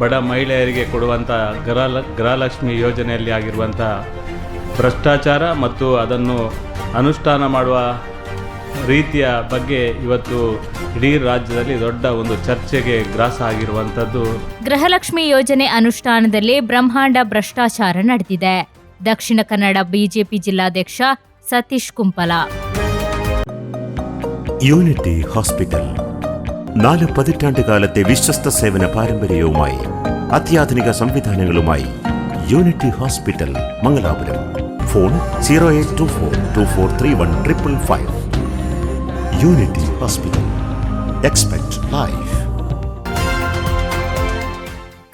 ಬಡ ಮಹಿಳೆಯರಿಗೆ ಕೊಡುವಂಥ ಗೃಹಲಕ್ಷ್ಮಿ ಯೋಜನೆಯಲ್ಲಿ ಆಗಿರುವಂಥ ಭ್ರಷ್ಟಾಚಾರ ಮತ್ತು ಅದನ್ನು ಅನುಷ್ಠಾನ ಮಾಡುವ ರೀತಿಯ ಬಗ್ಗೆ ಇವತ್ತು ಇಡೀ ರಾಜ್ಯದಲ್ಲಿ ದೊಡ್ಡ ಒಂದು ಚರ್ಚೆಗೆ ಗ್ರಾಸ ಆಗಿರುವಂಥದ್ದು. ಗೃಹಲಕ್ಷ್ಮಿ ಯೋಜನೆ ಅನುಷ್ಠಾನದಲ್ಲಿ ಬ್ರಹ್ಮಾಂಡ ಭ್ರಷ್ಟಾಚಾರ ನಡೆದಿದೆ. ದಕ್ಷಿಣ കന്നഡ ബിജെപി ജില്ലാധ്യക്ഷ സതീഷ് കുമ്പല. യൂണിറ്റി ഹോസ്പിറ്റൽ 4 പതിറ്റാണ്ടുകാലത്തെ വിശ്വസ്ത സേവന പാരമ്പര്യവുമായി അത്യാധുനിക സംവിധാനങ്ങളുമായി Unity Hospital Mangalapuram. Phone 0824243155. Unity Hospital. Expect life.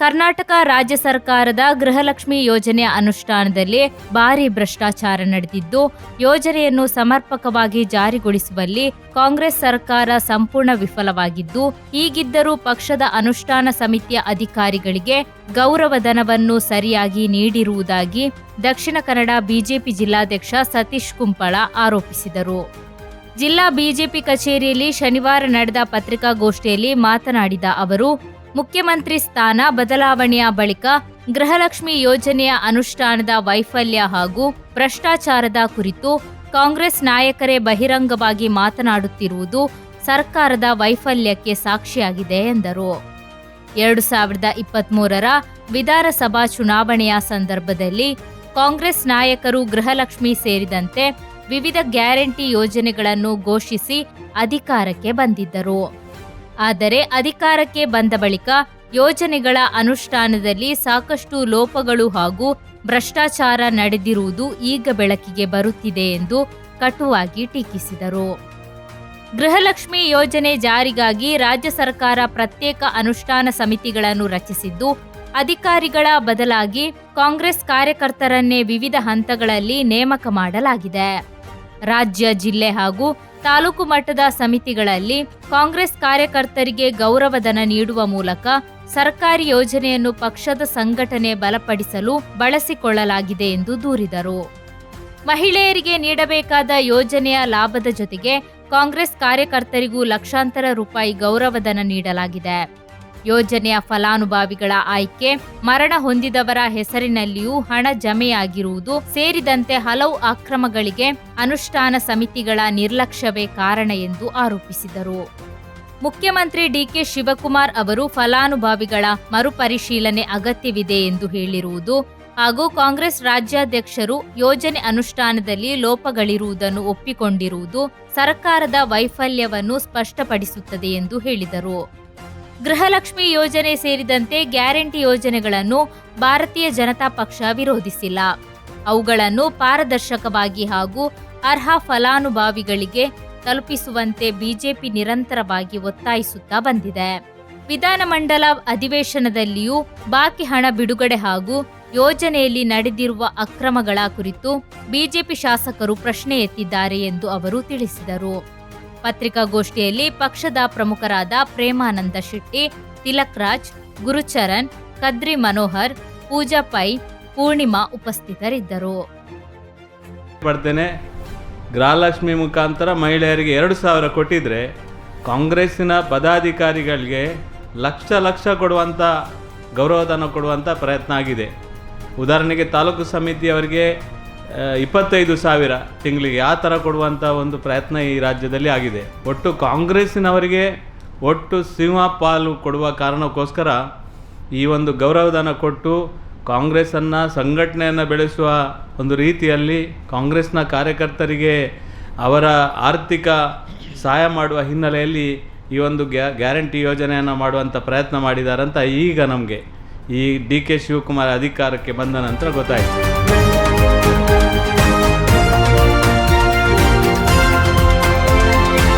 Karnataka ರಾಜ್ಯ ಸರ್ಕಾರದ ಗೃಹಲಕ್ಷ್ಮಿ ಯೋಜನೆಯ ಅನುಷ್ಠಾನದಲ್ಲಿ ಭಾರಿ ಭ್ರಷ್ಟಾಚಾರ ನಡೆದಿದ್ದು, ಯೋಜನೆಯನ್ನು ಸಮರ್ಪಕವಾಗಿ ಜಾರಿಗೊಳಿಸುವಲ್ಲಿ ಕಾಂಗ್ರೆಸ್ ಸರ್ಕಾರ ಸಂಪೂರ್ಣ ವಿಫಲವಾಗಿದ್ದು, ಹೀಗಿದ್ದರೂ ಪಕ್ಷದ ಅನುಷ್ಠಾನ ಸಮಿತಿಯ ಅಧಿಕಾರಿಗಳಿಗೆ ಗೌರವಧನವನ್ನು ಸರಿಯಾಗಿ ನೀಡಿರುವುದಾಗಿ ದಕ್ಷಿಣ ಕನ್ನಡ ಬಿಜೆಪಿ ಜಿಲ್ಲಾಧ್ಯಕ್ಷ ಸತೀಶ್ ಕುಂಪಳ ಆರೋಪಿಸಿದರು. ಜಿಲ್ಲಾ ಬಿಜೆಪಿ ಕಚೇರಿಯಲ್ಲಿ ಶನಿವಾರ ನಡೆದ ಪತ್ರಿಕಾಗೋಷ್ಠಿಯಲ್ಲಿ ಮಾತನಾಡಿದ ಅವರು, ಮುಖ್ಯಮಂತ್ರಿ ಸ್ಥಾನ ಬದಲಾವಣೆಯ ಬಳಿಕ ಗೃಹಲಕ್ಷ್ಮಿ ಯೋಜನೆಯ ಅನುಷ್ಠಾನದ ವೈಫಲ್ಯ ಹಾಗೂ ಭ್ರಷ್ಟಾಚಾರದ ಕುರಿತು ಕಾಂಗ್ರೆಸ್ ನಾಯಕರೇ ಬಹಿರಂಗವಾಗಿ ಮಾತನಾಡುತ್ತಿರುವುದು ಸರ್ಕಾರದ ವೈಫಲ್ಯಕ್ಕೆ ಸಾಕ್ಷಿಯಾಗಿದೆ ಎಂದರು. 2023ರ ವಿಧಾನಸಭಾ ಚುನಾವಣೆಯ ಸಂದರ್ಭದಲ್ಲಿ ಕಾಂಗ್ರೆಸ್ ನಾಯಕರು ಗೃಹಲಕ್ಷ್ಮಿ ಸೇರಿದಂತೆ ವಿವಿಧ ಗ್ಯಾರಂಟಿ ಯೋಜನೆಗಳನ್ನು ಘೋಷಿಸಿ ಅಧಿಕಾರಕ್ಕೆ ಬಂದಿದ್ದರು. ಆದರೆ ಅಧಿಕಾರಕ್ಕೆ ಬಂದ ಬಳಿಕ ಯೋಜನೆಗಳ ಅನುಷ್ಠಾನದಲ್ಲಿ ಸಾಕಷ್ಟು ಲೋಪಗಳು ಹಾಗೂ ಭ್ರಷ್ಟಾಚಾರ ನಡೆದಿರುವುದು ಈಗ ಬೆಳಕಿಗೆ ಬರುತ್ತಿದೆ ಎಂದು ಕಟುವಾಗಿ ಟೀಕಿಸಿದರು. ಗೃಹಲಕ್ಷ್ಮಿ ಯೋಜನೆ ಜಾರಿಗಾಗಿ ರಾಜ್ಯ ಸರ್ಕಾರ ಪ್ರತ್ಯೇಕ ಅನುಷ್ಠಾನ ಸಮಿತಿಗಳನ್ನು ರಚಿಸಿದ್ದು, ಅಧಿಕಾರಿಗಳ ಬದಲಾಗಿ ಕಾಂಗ್ರೆಸ್ ಕಾರ್ಯಕರ್ತರನ್ನೇ ವಿವಿಧ ಹಂತಗಳಲ್ಲಿ ನೇಮಕ ಮಾಡಲಾಗಿದೆ. ರಾಜ್ಯ, ಜಿಲ್ಲೆ ಹಾಗೂ ತಾಲೂಕು ಮಟ್ಟದ ಸಮಿತಿಗಳಲ್ಲಿ ಕಾಂಗ್ರೆಸ್ ಕಾರ್ಯಕರ್ತರಿಗೆ ಗೌರವಧನ ನೀಡುವ ಮೂಲಕ ಸರ್ಕಾರಿ ಯೋಜನೆಯನ್ನು ಪಕ್ಷದ ಸಂಘಟನೆ ಬಲಪಡಿಸಲು ಬಳಸಿಕೊಳ್ಳಲಾಗಿದೆ ಎಂದು ದೂರಿದರು. ಮಹಿಳೆಯರಿಗೆ ನೀಡಬೇಕಾದ ಯೋಜನೆಯ ಲಾಭದ ಜೊತೆಗೆ ಕಾಂಗ್ರೆಸ್ ಕಾರ್ಯಕರ್ತರಿಗೂ ಲಕ್ಷಾಂತರ ರೂಪಾಯಿ ಗೌರವಧನ ನೀಡಲಾಗಿದೆ. ಯೋಜನೆಯ ಫಲಾನುಭವಿಗಳ ಆಯ್ಕೆ, ಮರಣ ಹೊಂದಿದವರ ಹೆಸರಿನಲ್ಲಿಯೂ ಹಣ ಜಮೆಯಾಗಿರುವುದು ಸೇರಿದಂತೆ ಹಲವು ಅಕ್ರಮಗಳಿಗೆ ಅನುಷ್ಠಾನ ಸಮಿತಿಗಳ ನಿರ್ಲಕ್ಷ್ಯವೇ ಕಾರಣ ಎಂದು ಆರೋಪಿಸಿದರು. ಮುಖ್ಯಮಂತ್ರಿ ಡಿಕೆ ಶಿವಕುಮಾರ್ ಅವರು ಫಲಾನುಭವಿಗಳ ಮರುಪರಿಶೀಲನೆ ಅಗತ್ಯವಿದೆ ಎಂದು ಹೇಳಿರುವುದು ಹಾಗೂ ಕಾಂಗ್ರೆಸ್ ರಾಜ್ಯಾಧ್ಯಕ್ಷರು ಯೋಜನೆ ಅನುಷ್ಠಾನದಲ್ಲಿ ಲೋಪಗಳಿರುವುದನ್ನು ಒಪ್ಪಿಕೊಂಡಿರುವುದು ಸರ್ಕಾರದ ವೈಫಲ್ಯವನ್ನು ಸ್ಪಷ್ಟಪಡಿಸುತ್ತದೆ ಎಂದು ಹೇಳಿದರು. ಗೃಹಲಕ್ಷ್ಮಿ ಯೋಜನೆ ಸೇರಿದಂತೆ ಗ್ಯಾರಂಟಿ ಯೋಜನೆಗಳನ್ನು ಭಾರತೀಯ ಜನತಾ ಪಕ್ಷ ವಿರೋಧಿಸಿಲ್ಲ. ಅವುಗಳನ್ನು ಪಾರದರ್ಶಕವಾಗಿ ಹಾಗೂ ಅರ್ಹ ಫಲಾನುಭವಿಗಳಿಗೆ ತಲುಪಿಸುವಂತೆ ಬಿಜೆಪಿ ನಿರಂತರವಾಗಿ ಒತ್ತಾಯಿಸುತ್ತಾ ಬಂದಿದೆ. ವಿಧಾನಮಂಡಲ ಅಧಿವೇಶನದಲ್ಲಿಯೂ ಬಾಕಿ ಹಣ ಬಿಡುಗಡೆ ಹಾಗೂ ಯೋಜನೆಯಲ್ಲಿ ನಡೆದಿರುವ ಅಕ್ರಮಗಳ ಕುರಿತು ಬಿಜೆಪಿ ಶಾಸಕರು ಪ್ರಶ್ನೆ ಎತ್ತಿದ್ದಾರೆ ಎಂದು ಅವರು ತಿಳಿಸಿದರು. ಪತ್ರಿಕಾಗೋಷ್ಠಿಯಲ್ಲಿ ಪಕ್ಷದ ಪ್ರಮುಖರಾದ ಪ್ರೇಮಾನಂದ ಶೆಟ್ಟಿ, ತಿಲಕ್ ರಾಜ್, ಗುರುಚರಣ್, ಕದ್ರಿ ಮನೋಹರ್, ಪೂಜಾ ಪೈ, ಪೂರ್ಣಿಮಾ ಉಪಸ್ಥಿತರಿದ್ದರು. ಗೃಹಲಕ್ಷ್ಮಿ ಮುಖಾಂತರ ಮಹಿಳೆಯರಿಗೆ 2,000 ಕೊಟ್ಟಿದ್ರೆ ಕಾಂಗ್ರೆಸ್ಸಿನ ಪದಾಧಿಕಾರಿಗಳಿಗೆ ಲಕ್ಷ ಕೊಡುವಂಥ ಗೌರವಧನ ಕೊಡುವಂಥ ಪ್ರಯತ್ನ ಆಗಿದೆ. ಉದಾಹರಣೆಗೆ ತಾಲೂಕು ಸಮಿತಿಯವರಿಗೆ 25,000 ತಿಂಗಳಿಗೆ ಆ ಥರ ಕೊಡುವಂಥ ಒಂದು ಪ್ರಯತ್ನ ಈ ರಾಜ್ಯದಲ್ಲಿ ಆಗಿದೆ. ಒಟ್ಟು ಕಾಂಗ್ರೆಸ್ಸಿನವರಿಗೆ ಸಿಂಹ ಪಾಲು ಕೊಡುವ ಕಾರಣಕ್ಕೋಸ್ಕರ ಈ ಒಂದು ಗೌರವಧನ ಕೊಟ್ಟು ಕಾಂಗ್ರೆಸ್ಸನ್ನು ಸಂಘಟನೆಯನ್ನು ಬೆಳೆಸುವ ಒಂದು ರೀತಿಯಲ್ಲಿ ಕಾಂಗ್ರೆಸ್ನ ಕಾರ್ಯಕರ್ತರಿಗೆ ಅವರ ಆರ್ಥಿಕ ಸಹಾಯ ಮಾಡುವ ಹಿನ್ನೆಲೆಯಲ್ಲಿ ಈ ಒಂದು ಗ್ಯಾರಂಟಿ ಯೋಜನೆಯನ್ನು ಮಾಡುವಂಥ ಪ್ರಯತ್ನ ಮಾಡಿದಾರಂತ ಈಗ ನಮಗೆ ಈ ಡಿ ಕೆ ಶಿವಕುಮಾರ್ ಅಧಿಕಾರಕ್ಕೆ ಬಂದ ನಂತರ ಗೊತ್ತಾಯಿತು.